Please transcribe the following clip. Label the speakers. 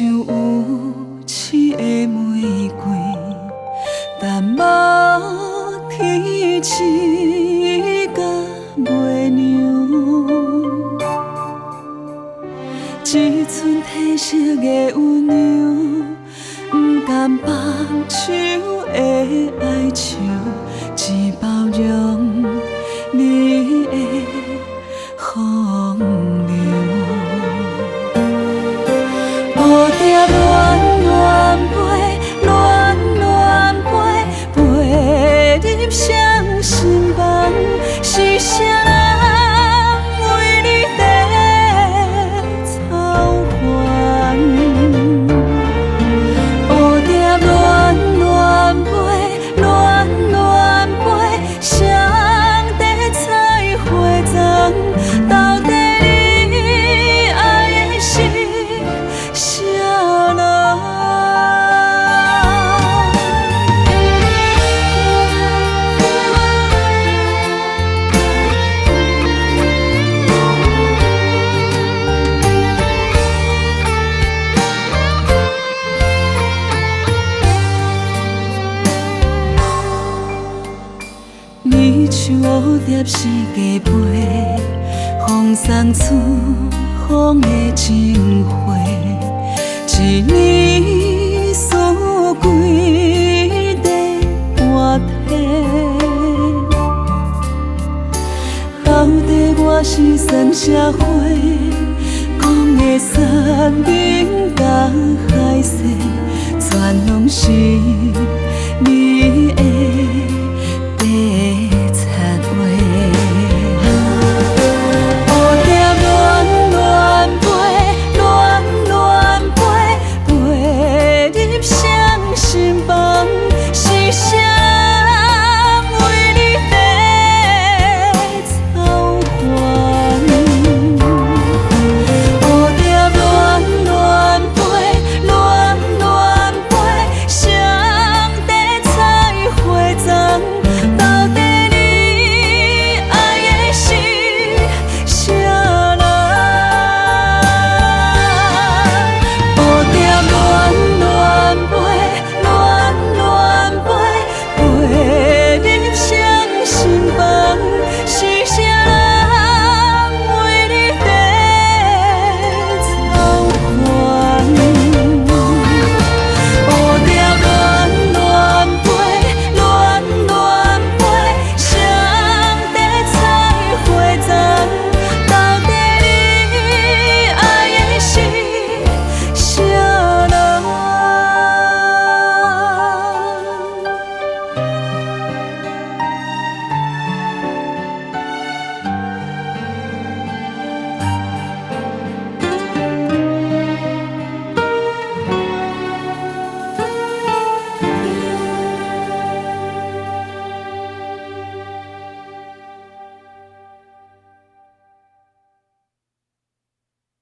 Speaker 1: 有刺的玫瑰，但无天星甲月亮。一寸褪色的温柔，不甘放手的哀愁，只包容你的风流。蝴蝶恋恋飞，恋恋飞，飞入双心房，是啥人为你在操烦？蝴蝶恋恋飞，恋恋飞，谁在采花丛？到底你爱的是啥人？你像蝴蝶是加倍，风送出风的情话，一年输几块汗体。到底我是算啥货？讲的山盟甲海誓，全拢是